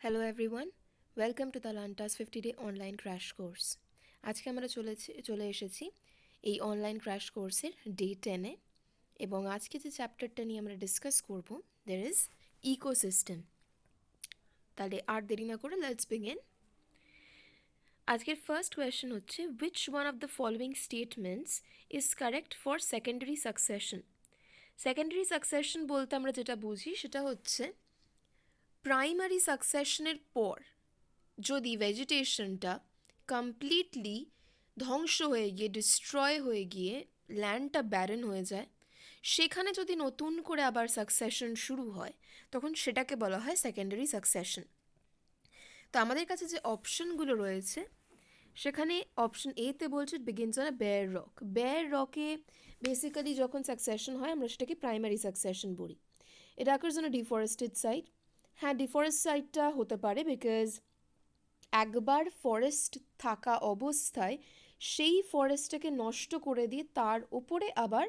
Hello everyone, welcome to Talentus 50-ডে online crash course. আজকে আমরা চলে এসেছি এই অনলাইন ক্র্যাশ কোর্সের ডে 10-এ এবং আজকে যে চ্যাপ্টারটা নিয়ে আমরা ডিসকাস করব দের ইজ ইকোসিস্টেম। তাহলে আর দেরি না করে লেটস বিগিন। আজকের ফার্স্ট কোয়েশ্চেন হচ্ছে which one of the following statements is correct for secondary succession. Secondary succession বলতে আমরা যেটা বুঝি সেটা হচ্ছে প্রাইমারি সাকসেশনের পর যদি ভেজিটেশনটা কমপ্লিটলি ধ্বংস হয়ে গিয়ে ডিস্ট্রয় হয়ে গিয়ে ল্যান্ডটা ব্যারেন হয়ে যায়, সেখানে যদি নতুন করে আবার সাকসেশন শুরু হয় তখন সেটাকে বলা হয় সেকেন্ডারি সাকসেশন। তো আমাদের কাছে যে অপশনগুলো রয়েছে সেখানে অপশন এতে বলছে begins on a bare rock. Bare রকে বেসিক্যালি যখন সাকসেশন হয় আমরা সেটাকে প্রাইমারি সাকসেশন বলি। এটা occurs on a deforested site. হ্যাঁ, ডিফরেস্ট সাইটটা হতে পারে বিকজ একবার ফরেস্ট থাকা অবস্থায় সেই ফরেস্টটাকে নষ্ট করে দিয়ে তার ওপরে আবার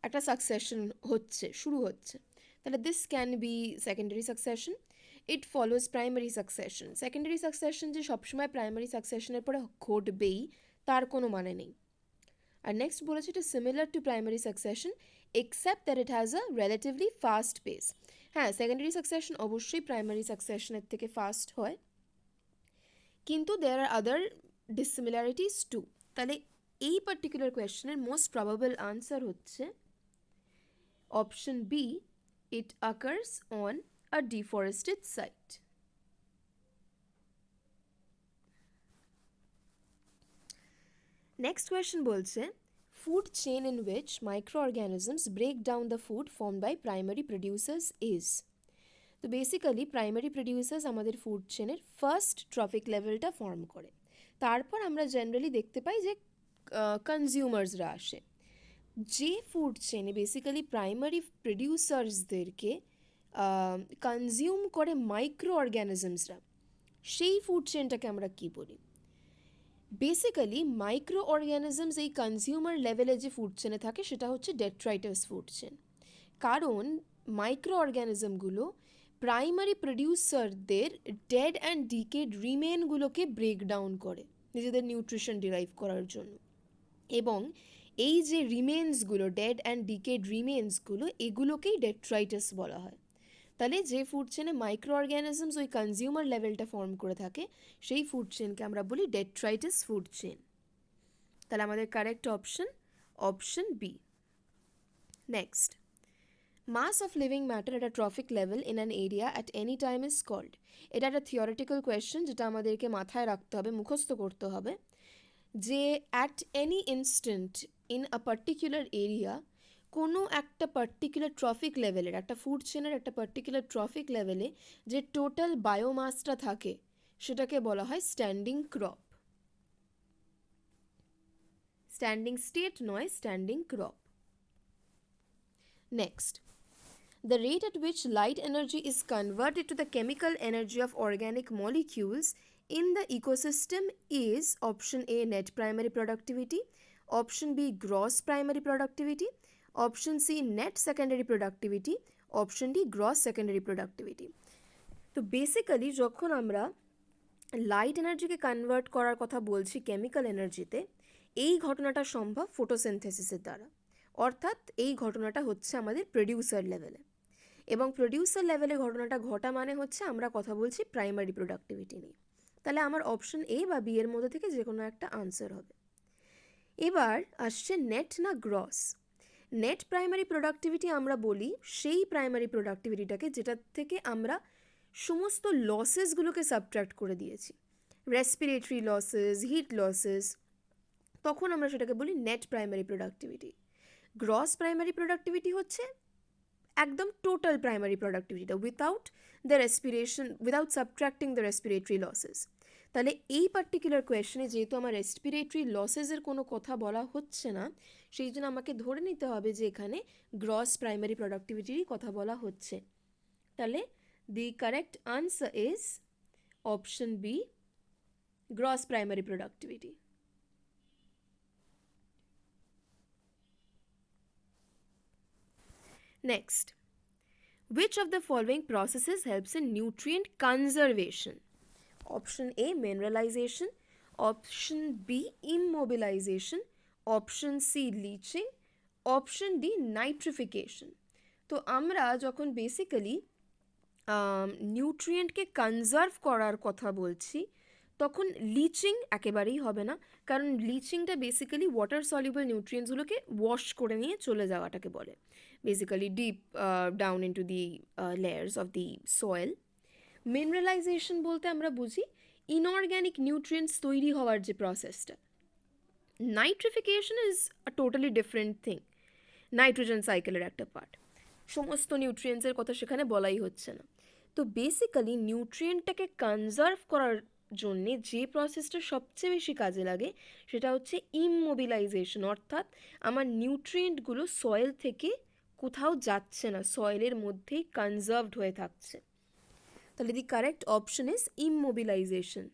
একটা সাকসেশন শুরু হচ্ছে, তাহলে this can be secondary succession. It follows primary succession. Secondary succession যে সবসময় প্রাইমারি সাকসেশনের পরে ঘটবেই তার কোনো মানে নেই। আর নেক্সট বলেছে এটা similar to primary succession except that it has a relatively fast pace. হ্যাঁ, সেকেন্ডারি সাকসেশন অবশ্যই প্রাইমারি সাকসেশনের থেকে ফাস্ট হয়, কিন্তু দেয়ার আর আদার ডিসিমিলারিটিস টু। তাহলে এই পার্টিকুলার কোয়েশ্চেনের মোস্ট প্রবাবল আনসার হচ্ছে option B, it occurs on a deforested site. Next question বলছে food chain in which micro organisms break down the food form by primary producers is. তো basically primary producers আমাদের food চেনের first trophic লেভেলটা form করে, তারপর আমরা generally দেখতে পাই যে কনজিউমার্সরা আসে। যে ফুড চেনে বেসিক্যালি প্রাইমারি প্রডিউসার্সদেরকে কনজিউম করে মাইক্রো অর্গ্যানিজমসরা, সেই ফুড চেনটাকে আমরা কী বলি? বেসিক্যালি মাইক্রো অর্গ্যানিজমস এই কনজিউমার লেভেলে যে ফুড চেনে থাকে সেটা হচ্ছে ডেট্রাইটাস ফুড চেন, কারণ মাইক্রো অর্গ্যানিজমগুলো প্রাইমারি প্রডিউসারদের ডেড অ্যান্ড ডিকেড রিমেনগুলোকে ব্রেক ডাউন করে নিজেদের নিউট্রিশন ডিরাইভ করার জন্য, এবং এই যে রিমেন্সগুলো ডেড অ্যান্ড ডিকেড রিমেন্সগুলো এগুলোকেই ডেট্রাইটাস বলা হয়। তাহলে যে ফুড চেনে মাইক্রো অর্গ্যানিজমস ওই কনজিউমার লেভেলটা ফর্ম করে থাকে সেই ফুড চেনকে আমরা বলি ডেট্রাইটাস ফুড চেন। তাহলে আমাদের correct option B. Next, mass of living matter at a trophic level in an area at any time is called. এটা একটা থিওরিটিক্যাল কোয়েশ্চেন যেটা আমাদেরকে মাথায় রাখতে হবে, মুখস্থ করতে হবে, যে at any instant in a particular area কোনো একটা পার্টিকুলার ট্রফিক লেভেলের একটা ফুড চেনের একটা পার্টিকুলার ট্রফিক লেভেলে যে টোটাল বায়োমাসটা থাকে সেটাকে বলা হয় স্ট্যান্ডিং ক্রপ। স্ট্যান্ডিং স্টেট নয়, standing crop. Next, the rate at which light energy is converted to the chemical energy of organic molecules in the ecosystem is option A, net primary productivity, option B, gross primary productivity, option C, net secondary productivity, option D, gross secondary productivity. তো basically যখন আমরা light এনার্জিকে convert করার কথা বলছি chemical এনার্জিতে, এই ঘটনাটা সম্ভব ফটোসিনথেসিসের দ্বারা, অর্থাৎ এই ঘটনাটা হচ্ছে আমাদের প্রডিউসার লেভেলে, এবং প্রডিউসার লেভেলে ঘটনাটা ঘটা মানে হচ্ছে আমরা কথা বলছি প্রাইমারি প্রোডাক্টিভিটি নিয়ে। তাহলে আমার অপশন এ বা বি এর মধ্যে থেকে যে কোনো একটা আনসার হবে। এবার আসছে নেট না গ্রস। নেট প্রাইমারি প্রোডাক্টিভিটি আমরা বলি সেই প্রাইমারি প্রোডাক্টিভিটিটাকে যেটার থেকে আমরা সমস্ত লসেসগুলোকে সাবট্র্যাক্ট করে দিয়েছি, রেসপিরেটরি লসেস, হিট লসেস, তখন আমরা সেটাকে বলি net primary productivity. Gross primary productivity হচ্ছে একদম টোটাল প্রাইমারি প্রোডাক্টিভিটিটা without subtracting the respiratory losses. তাহলে এই পার্টিকুলার কোয়েশ্চনে যেহেতু আমার রেসপিরেটরি লসেসের কোনো কথা বলা হচ্ছে না, সেই জন্য আমাকে ধরে নিতে হবে যে এখানে গ্রস প্রাইমারি প্রোডাক্টিভিটিরই কথা বলা হচ্ছে। তাহলে the correct answer is option B, gross primary productivity. Next, Which of the following processes helps in nutrient conservation? Option A, mineralization. Option B, immobilization. Option C, leaching. Option D, nitrification. তো আমরা যখন basically নিউট্রিয়েন্টকে conserve করার কথা বলছি তখন lynching একেবারেই হবে না, কারণ লিচিংটা বেসিক্যালি ওয়াটার সলিউবল নিউট্রিয়েন্টসগুলোকে ওয়াশ করে নিয়ে চলে যাওয়াটাকে বলে, basically deep down into the layers of the soil. Mineralization বলতে আমরা বুঝি ইনঅর্গ্যানিক নিউট্রিয়েন্টস তৈরি হওয়ার যে প্রসেসটা। Nitrification is a totally different thing, nitrogen সাইকেলের একটা পার্ট, সমস্ত নিউট্রিয়েন্টসের কথা সেখানে বলাই হচ্ছে না। তো বেসিক্যালি নিউট্রিয়েন্টটাকে কনজার্ভ করার জন্যে যে প্রসেসটা সবচেয়ে বেশি কাজে লাগে সেটা হচ্ছে ইমমোবিলাইজেশন, অর্থাৎ আমার নিউট্রিয়েন্টগুলো সয়েল থেকে কোথাও যাচ্ছে না, সয়েলের মধ্যেই কনজার্ভড হয়ে থাকছে। তাহলে the correct option is immobilization.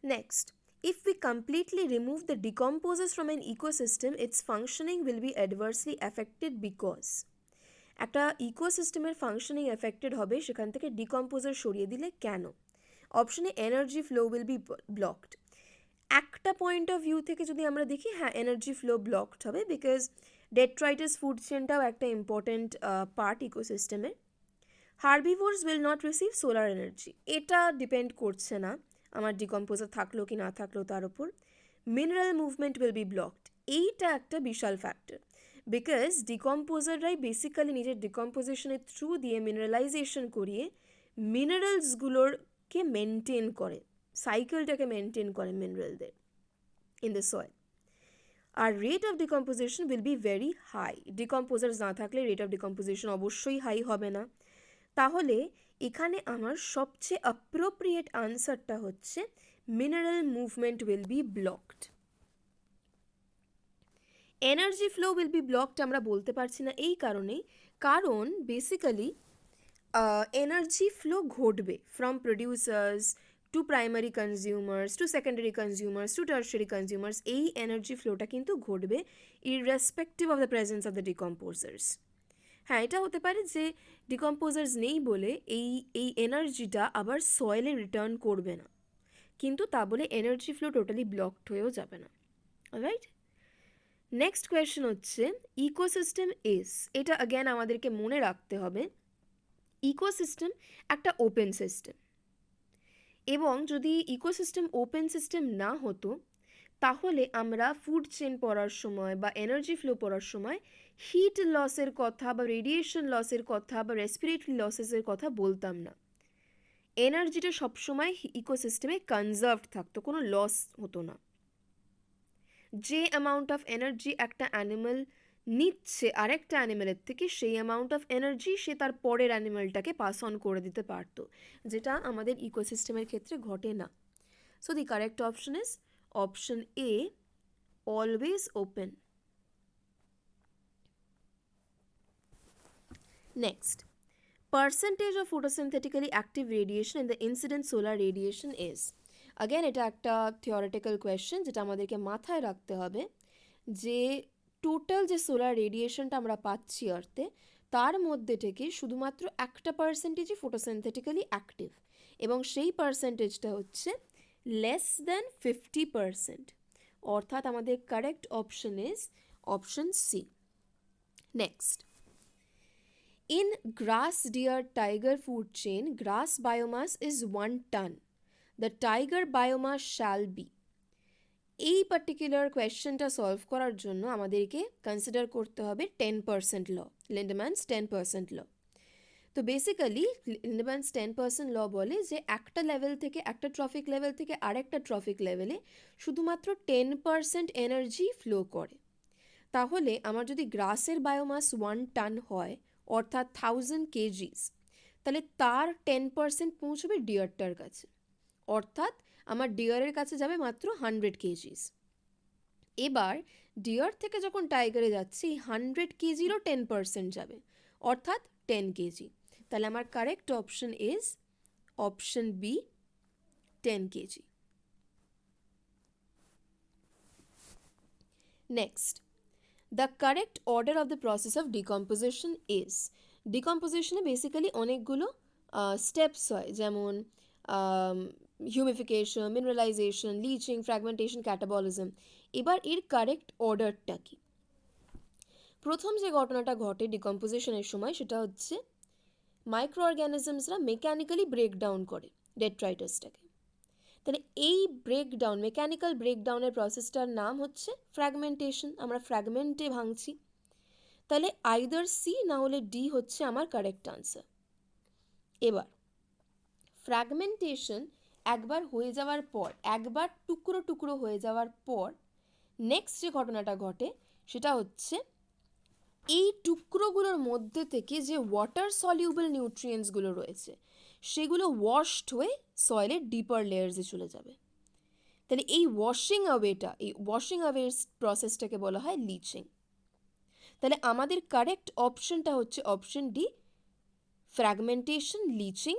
Next, if we completely remove the decomposers from an ecosystem, its functioning will be adversely affected because একটা ইকোসিস্টেমের ফাংশনিং এফেক্টেড হবে সেখান থেকে ডিকম্পোজার সরিয়ে দিলে কেন? অপশনে energy flow will be blocked. একটা পয়েন্ট অফ ভিউ থেকে যদি আমরা দেখি, হ্যাঁ এনার্জি ফ্লো ব্লকড হবে, বিকজ ডেট্রাইটাস ফুড চেনটাও একটা ইম্পর্টেন্ট পার্ট ইকোসিস্টেমের। Herbivores will not receive solar energy, এটা ডিপেন্ড করছে না আমার ডিকম্পোজার থাকলো কি না থাকলো তার উপর। Mineral movement will be blocked, এইটা একটা বিশাল ফ্যাক্টর, বিকজ ডিকম্পোজাররাই বেসিক্যালি নিজের ডিকম্পোজিশনের থ্রু দিয়ে মিনারেলাইজেশন করিয়ে মিনারেলসগুলোরকে মেনটেন করে, সাইকেলটাকে মেনটেন করে মিনারেলদের ইন দ্য সয়েল। আর rate of decomposition will be very high, decomposers না থাকলে রেট অফ ডিকম্পোজিশন অবশ্যই হাই হবে না। তাহলে এখানে আমার সবচেয়ে অ্যাপ্রোপ্রিয়েট আনসারটা হচ্ছে mineral movement will be blocked. Energy flow will be blocked আমরা বলতে পারছি না এই কারণেই, কারণ বেসিক্যালি এনার্জি ফ্লো ঘটবে from producers to primary consumers to secondary consumers to tertiary consumers, এই এনার্জি ফ্লোটা কিন্তু ঘটবে irrespective of the presence of the decomposers. হ্যাঁ, এটা হতে পারে যে ডিকম্পোজার্স নেই বলে এই এনার্জিটা আবার সয়েলে রিটার্ন করবে না, কিন্তু তা বলে এনার্জি ফ্লো টোটালি ব্লকড হয়েও যাবে না। অলরাইট, নেক্সট কোয়েশ্চেন হচ্ছে ইকোসিস্টেম ইজ, এটা অ্যাগেন আমাদেরকে মনে রাখতে হবে ইকোসিস্টেম একটা ওপেন সিস্টেম, এবং যদি ইকোসিস্টেম ওপেন সিস্টেম না হতো তাহলে আমরা ফুড চেন পড়ার সময় বা এনার্জি ফ্লো পড়ার সময় হিট লসের কথা বা রেডিয়েশন লসের কথা বা রেসপিরেটরি লসেসের কথা বলতাম না। এনার্জিটা সবসময় ইকোসিস্টেমে কনজার্ভড থাকতো, কোনো লস হতো না। যে অ্যামাউন্ট অফ এনার্জি একটা অ্যানিমাল নিচ্ছে আরেকটা অ্যানিমালের থেকে, সেই অ্যামাউন্ট অফ এনার্জি সে তার পরের অ্যানিমালটাকে পাস অন করে দিতে পারতো, যেটা আমাদের ইকোসিস্টেমের ক্ষেত্রে ঘটে না। So the correct option is option A, always open. Next, percentage of photosynthetically active radiation in the incident solar radiation is, again এটা একটা theoretical question যেটা আমাদেরকে মাথায় রাখতে হবে যে টোটাল যে সোলার রেডিয়েশনটা আমরা পাচ্ছি আর্থে তার মধ্যে থেকে শুধুমাত্র একটা পার্সেন্টেজই ফটোসিনথেটিক্যালি অ্যাক্টিভ, এবং সেই পার্সেন্টেজটা হচ্ছে লেস দ্যান 50%, অর্থাৎ আমাদের correct option is option C. Next, in grass deer tiger food chain, grass biomass is 1 ton. The tiger biomass shall be, এই পার্টিকুলার কোয়েশ্চেনটা সলভ করার জন্য আমাদেরকে কনসিডার করতে হবে 10% ল, লিন্ডম্যানস 10% ল। তো বেসিক্যালি লিন্ডম্যানস 10% ল বলে যে একটা লেভেল থেকে, একটা ট্রফিক লেভেল থেকে আরেকটা ট্রফিক লেভেলে শুধুমাত্র 10% এনার্জি ফ্লো করে। তাহলে আমার যদি গ্রাসের বায়োমাস 1 টন হয় অর্থাৎ 1000 কেজিস, তাহলে তার 10% পৌঁছবে ডিয়ারটার কাছে, অর্থাৎ আমার ডিয়ারের কাছে যাবে মাত্র 100 কেজিস। এবার ডিয়ার থেকে যখন টাইগারে যাচ্ছে এই 100 কেজিরও 10% যাবে, অর্থাৎ 10 কেজি। তাহলে আমার correct option is option B, 10 K G. Next, the correct order of the process of decomposition is, ডিকম্পোজিশনে বেসিক্যালি অনেকগুলো স্টেপস হয়, যেমন humification, mineralization, leaching, fragmentation, catabolism. এবার এর কারেক্ট অর্ডারটা কি? প্রথম যে ঘটনাটা ঘটে ডিকম্পোজিশনের সময় সেটা হচ্ছে মাইক্রো অর্গ্যানিজমসরা মেকানিক্যালি ব্রেকডাউন করে ডেট্রাইটাসটাকে। তাহলে এই ব্রেকডাউন, মেকানিক্যাল ব্রেকডাউনের প্রসেসটার নাম হচ্ছে ফ্র্যাগমেন্টেশন। আমরা ফ্র্যাগমেন্টে ভাঙছি। তাহলে আইদার সি না হলে ডি হচ্ছে আমার কারেক্ট আনসার। এবার ফ্র্যাগমেন্টেশন একবার হয়ে যাওয়ার পর, একবার টুকরো টুকরো হয়ে যাওয়ার পর নেক্সট যে ঘটনাটা ঘটে সেটা হচ্ছে এই টুকরোগুলোর মধ্যে থেকে যে ওয়াটার সলিউবল নিউট্রিয়েন্টসগুলো রয়েছে সেগুলো ওয়াশড হয়ে সয়েলের ডিপার লেয়ার্সে চলে যাবে। তাহলে এই ওয়াশিং অ্যাওয়ের প্রসেসটাকে বলা হয় লিচিং। তাহলে আমাদের কারেক্ট অপশনটা হচ্ছে অপশন ডি, ফ্র্যাগমেন্টেশন, লিচিং,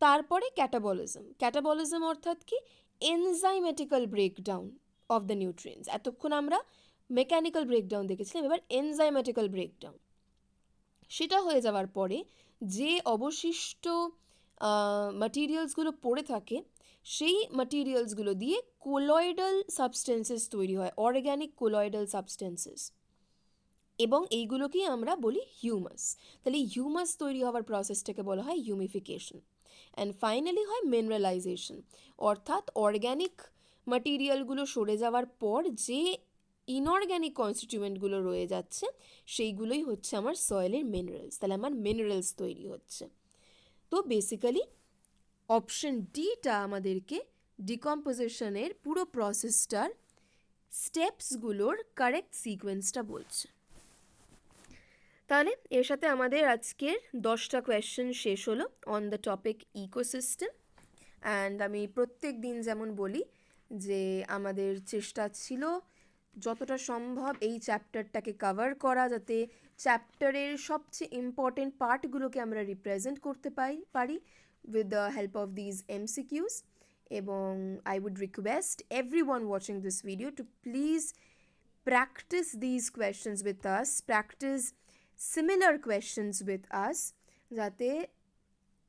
তারপরে ক্যাটাবলিজম। ক্যাটাবলিজম অর্থাৎ কি? এনজাইমেটিক্যাল ব্রেকডাউন অফ দ্য নিউট্রিয়েন্টস। এতক্ষণ আমরা মেকানিক্যাল ব্রেকডাউন দেখেছিলাম, এবার এনজাইমেটিক্যাল ব্রেকডাউন। সেটা হয়ে যাওয়ার পরে যে অবশিষ্ট ম্যাটেরিয়ালসগুলো পড়ে থাকে সেই ম্যাটেরিয়ালসগুলো দিয়ে কোলয়েডাল সাবস্টেন্সেস তৈরি হয়, অর্গ্যানিক কোলয়েডাল সাবস্টেন্সেস, এবং এইগুলোকেই আমরা বলি হিউমাস। তাহলে হিউমাস তৈরি হওয়ার প্রসেসটাকে বলা হয় হিউমিফিকেশন। অ্যান্ড ফাইনালি হয় মিনারেলাইজেশন, অর্থাৎ অর্গ্যানিক ম্যাটেরিয়ালগুলো সরে যাওয়ার পর যে ইনঅর্গ্যানিক কনস্টিটিউয়েন্টগুলো রয়ে যাচ্ছে সেইগুলোই হচ্ছে আমার সয়েলের মিনারেলস। তাহলে আমার মিনারেলস তৈরি হচ্ছে। তো বেসিক্যালি অপশন ডিটা আমাদেরকে ডিকম্পোজিশনের পুরো প্রসেসটার স্টেপসগুলোর কারেক্ট সিকোয়েন্সটা বলছে। তাহলে এর সাথে আমাদের আজকের 10টা কোয়েশ্চেন শেষ হলো on the topic ecosystem. And আমি প্রত্যেক দিন যেমন বলি যে আমাদের চেষ্টা ছিল যতটা সম্ভব এই চ্যাপ্টারটাকে কভার করা, যাতে চ্যাপ্টারের সবচেয়ে ইম্পর্টেন্ট পার্টগুলোকে আমরা রিপ্রেজেন্ট করতে পারি with the help of these MCQs। এবং I would request everyone watching this video to please practice these questions with us, practice similar questions with us, যাতে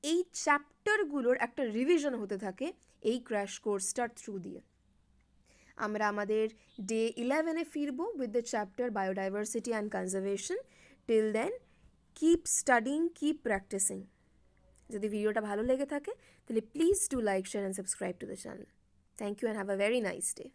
এই চ্যাপ্টারগুলোর একটা রিভিশন হতে থাকে এই ক্র্যাশ কোর্সটার থ্রু দিয়ে। আমরা আমাদের ডে 11-এ ফিরবো with the chapter biodiversity and conservation. Till then keep studying, keep practising. যদি ভিডিওটা ভালো লেগে থাকে তাহলে please do like, share and subscribe to the channel. Thank you and have a very nice day.